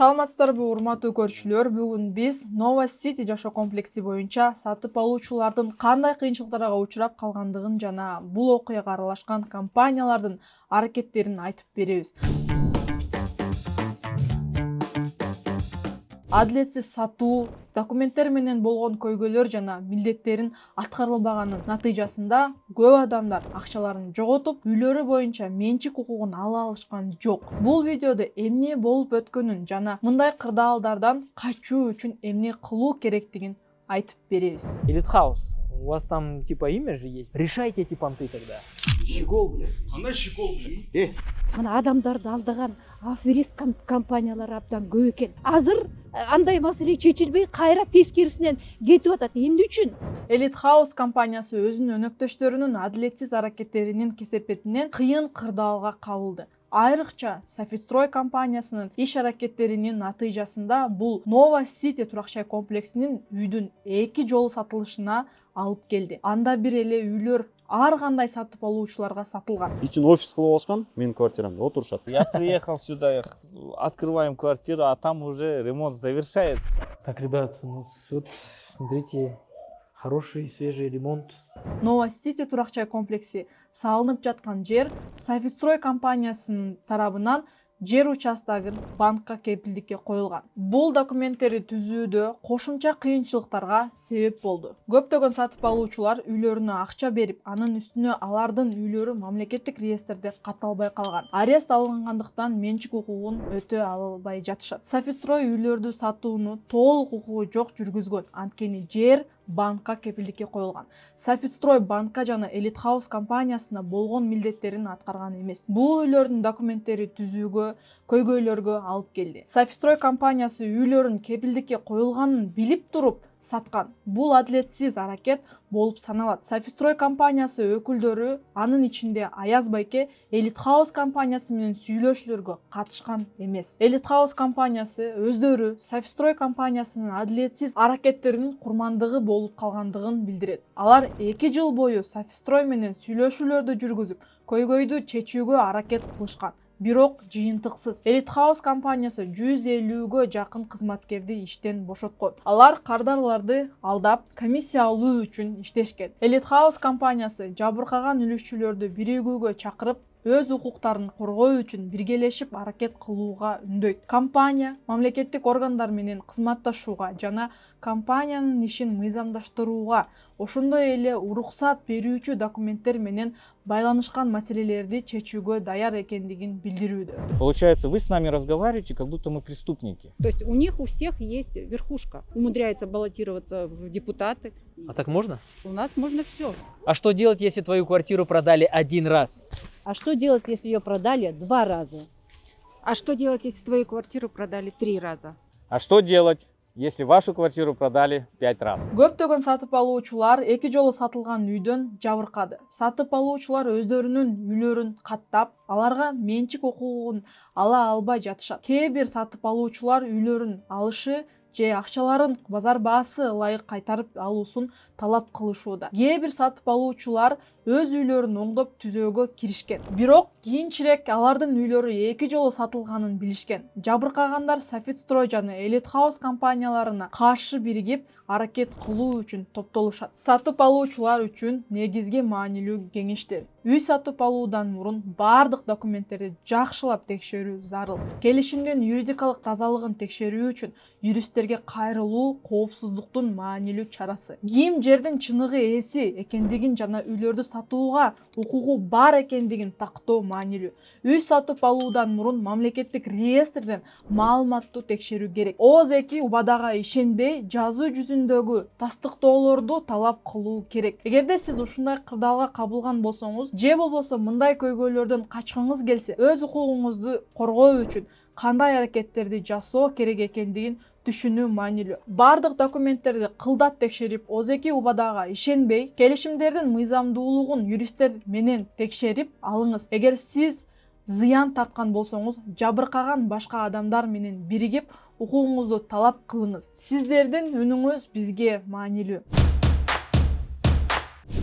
Саламатсыздарбы урматтуу көрүүчүлөр, бүгүн биз Nova City жашоо комплекси боюнча сатып алуучулардын кандай кыйынчылыктарга учурап калгандыгын жана бул окуяга аралашкан компаниялардын аракеттерин айтып беребиз. Адилетсиз сатуу, документтер менен болгон көйгөйлөр жана милдеттерин аткарылбаганын натыйжасында көп адамдар акчаларын жоготуп, үйлөрү боюнча менчик укугун ала алышкан жок. Бул видеодо эмне болуп өткөнүн жана мындай кырдаалдардан качуу үчүн эмне кылуу керектигин айтып беребиз. Elite House, у вас там типа имя же есть? Решайте эти понты тогда. Щекол, блядь. Кандай щекол, блядь? Мына адамдарды алдаган аферист компаниялар абдан көп экен. Азыр андай маселе чечилбей кайра тескерисинен кетип атат. Эмне үчүн? Elite House компаниясы өзүнүн өнөктөштөрүнүн адилетсиз аракеттеринин кесепетинен кыйын кырдаалга кабылды. Айрыкча Софитстрой компаниясынын иш аракеттеринин натыйжасында бул Nova City турак-жай комплексинин үйдүн 2 жолу сатылышына алып келди. Анда бир эле үйлөр ар кандай сатып алуучуларга сатылган. Ичин офис кылып алышкан, менин квартирамда отурушат. Я приехал сюда, открываем квартиру, а там уже ремонт завершается. Так, ребят, у нас вот, смотрите, хороший свежий ремонт. Nova City турак-жай комплекси салынып жаткан жер Софитстрой компаниясынын тарабынан жер участогун банкка кепилдикке коюлган. Бул документтерди түзүүдө кошумча кыйынчылыктарга себеп болду. Көптөгөн сатып алуучулар үйлөрүнө акча берип, анын үстүнө алардын үйлөрү мамлекеттик реестрде катталбай калган. Арест алынгандыктан менчик укугун өтө албай жатышат. Софитстрой үйлөрдү сатууну толук укугу жок жүргүзгөн, анткени жер банкка кепилдикке коюлган. Софитстрой банкка жана Elite House компаниясына болгон милдеттерин аткарган эмес. Бул үйлөрдүн документтери түзүүгө, көйгөйлөргө алып келди. Софитстрой компаниясы үйлөрүн кепилдикке коюлганын билип туруп саткан. Бул адилетсиз аракет болуп саналат. Софитстрой компаниясы өкүлдөрү, анын ичинде Аяз Байке, Elite House компаниясы менен сүйлөшүүлөргө катышкан эмес. Elite House компаниясы өздөрү Софитстрой компаниясынын адилетсиз аракеттеринин курмандыгы болуп калгандыгын билдирет. Алар 2 жыл бою Софитстрой менен сүйлөшүүлөрдү жүргүзүп, көйгөйдү чечүүгө аракет кылышкан. Бирок жыйынтыксыз. Elite House компаниясы 150гө жакын кызматкерди иштен бошоткон. Алар кардарларды алдап, комиссия алуу үчүн иштешкен. Elite House компаниясы жабыркаган үлүшчүлөрдү биригүүгө чакырып, өз укуктарын коргоо үчүн биргелешип аракет кылууга үндөйт. Компания мамлекеттик органдар менен кызматташууга жана компаниянын ишин мыйзамдаштырууга, ошондой эле уруксат берүүчү документтер менен байланышкан маселелерди чечүүгө даяр экендигин билдирүүдө. Получается, вы с нами разговариваете, как будто мы преступники. То есть у них у всех есть верхушка. Умудряется баллотироваться в депутаты. А так можно? У нас можно все. А что делать, если твою квартиру продали один раз? А что делать, если ее продали 2 раза? А что делать, если твою квартиру продали 3 раза? А что делать, если вашу квартиру продали 5 раз? Көптөгөн сатып алуучулар 2 жолу сатылган үйдөн жабыркады. Сатып алуучулар өздөрүнүн үйлөрүн каттап, аларга менчик укугун ала албай жатышат. Кээ бир сатып алуучулар үйлөрүн алышы же акчаларын базар баасы ылайык кайтарып алуусун талап кылышууда. Кээ бир сатып алуучулар өз үйлөрүн оңдоп түзөөгө киришкен. Бирок кийинчерээк алардын үйлөрү 2 жолу сатылганын билишкен. Жабыркагандар Софитстрой жана Elite House компанияларына каршы биригип аракет кылуу үчүн топтолушат. Сатып алуучулар үчүн негизги маанилүү кеңештер: үй сатып алуудан мурун бардык документтерди жакшылап текшерүү зарыл. Келишимдин юридикалык тазалыгын текшерүү үчүн юристтерге кайрылуу коопсуздуктун маанилүү чарасы. Ким жердин чыныгы ээси экендигин жана үйлөрдү сатууга укугу бар экендигин тактоо маанилүү. Үй сатып алуудан мурун мамлекеттик реестрден маалыматтуу текшерүү керек. ООЗ-2 убадага ишенбей, жазуу жүзүндөгү тастыктоолорду талап кылуу керек. Эгерде сиз ушундай кырдаалга кабылган болсоңуз, же болбосо мындай көйгөйлөрдөн качкыңыз келсе, өз укугуңузду коргоо үчүн кандай аракеттерди жасоо керек экендигин түшүнүү маанилүү. Бардык документтерди кылдат текшерип, ООЗ-2 убадага ишенбей, келишимдердин мыйзамдуулугун юристтер менен текшерип алыңыз. Эгер сиз зыян тарткан болсоңуз, жабыркаган башка адамдар менен биригип, укугуңузду талап кылыңыз. Сиздердин үнүңүз бизге маанилүү.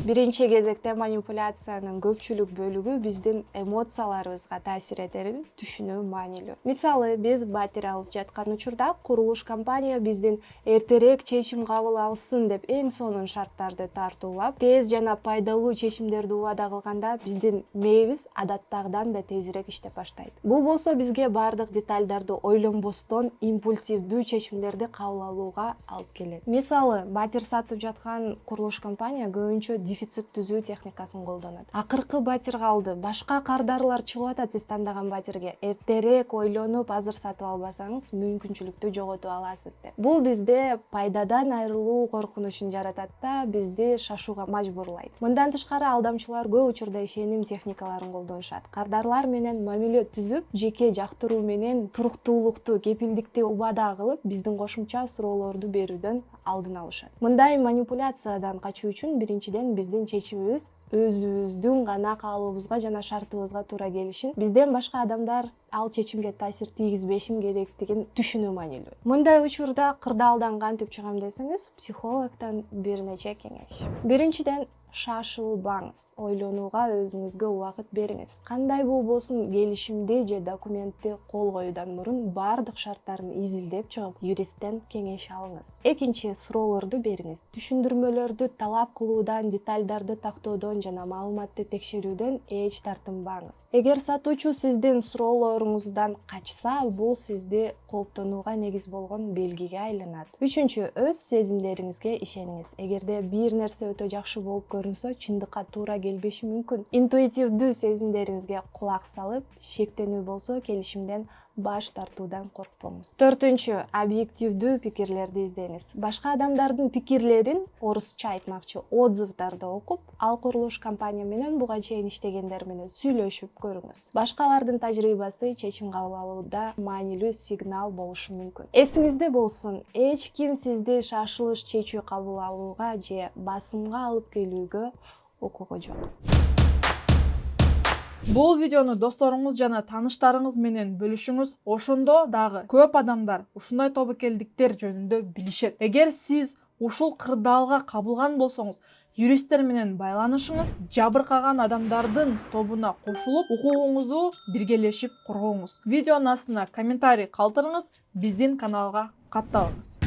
Биринчи кезекте манипуляциянын көпчүлүк бөлүгү биздин эмоцияларыбызга таасир этерин түшүнүү маанилүү. Мисалы, биз батир алып жаткан учурда курулуш компания биздин эртерээк чечим кабыл алсын деп эң сонун шарттарды тартуулап, тез жана пайдалуу чечимдерди убада кылганда биздин мээбиз адаттагыдан да тезирээк иштеп баштайт. Бул болсо бизге бардык детальдарды ойлонбостон импульсивдүү чечимдерди кабыл алууга алып келет. Мисалы, батир сатып жаткан курулуш компания көбүнчө дефицит түзүү техникасын колдонот. Акыркы батир калды, башка кардарлар чыгып атат сиз тандаган батирге. Эртерээк ойлонуп азыр сатып албасаңыз мүмкүнчүлүктү жоготуп аласыз деп. Бул бизде пайдадан айрылуу коркунучун жаратат да, бизди шашууга мажбурлайт. Мындан тышкары алдамчылар көп учурда ишеним техникаларын колдонушат. Кардарлар менен мамиле түзүп, жеке жактыруу менен туруктуулукту, кепилдикти убада кылып, биздин кошумча суроолорду берүүдөн алдын алышат. Мындай манипуляциядан качуу үчүн биринчиден биздин чечимибиз өзүбүздүн гана каалообузга жана шартыбызга туура келишин, бизден башка адамдар ал чечимге таасир тийгизбешин керектигин түшүнүү маанилүү. Мындай учурда кырдаалдан кантип чыгам десеңиз, психологдон бир нече кеңеш. Биринчиден, шашылбаңыз. Ойлонууга өзүңүзгө убакыт бериңиз. Кандай болбосун келишимди же документти кол коюудан мурун бардык шарттарын изилдеп чыгып, юристтен кеңеш алыңыз. Экинчи, суроолорду бериңиз. Түшүндүрмөлөрдү талап кылуудан, детальдарды тактоодон жана маалыматты текшерүүдөн эч тартынбаңыз. Эгер сатуучу сиздин суроолоруңуздан качса, бул сизди кооптонууга негиз болгон белгиге айланат. Үчүнчү, өз сезимдериңизге ишениңиз. Эгерде бир нерсе өтө жакшы болуп көрүнсө, чындыкка туура келбеши мүмкүн. Интуитивдүү сезимдериңизге кулак салып, шектенүү болсо келишимден баш тартуудан коркпоңуз. Төртүнчү, объективдүү пикирлерди издеңиз. Башка адамдардын пикирлерин, орусча айтмакчы, отзывдарды окуп, ал курулуш компания менен буга чейин иштегендер менен сүйлөшүп көрүңүз. Башкалардын тажрыйбасы чечим кабыл алууда маанилүү сигнал болушу мүмкүн. Эсиңизде болсун, эч ким сизди шашылыш чечүү кабыл алууга же басымга алып келүүгө укугу жок. Бул видеону досторуңуз жана тааныштарыңыз менен бөлүшүңүз, ошондо дагы көп адамдар ушундай тобокелдиктер жөнүндө билишет. Эгер сиз ушул кырдаалга кабылган болсоңуз, юристтер менен байланышыңыз, жабыркаган адамдардын тобуна кошулуп, укугуңузду биргелешип коргоңуз. Видеонун астына комментарий калтырыңыз, биздин каналга катталыңыз.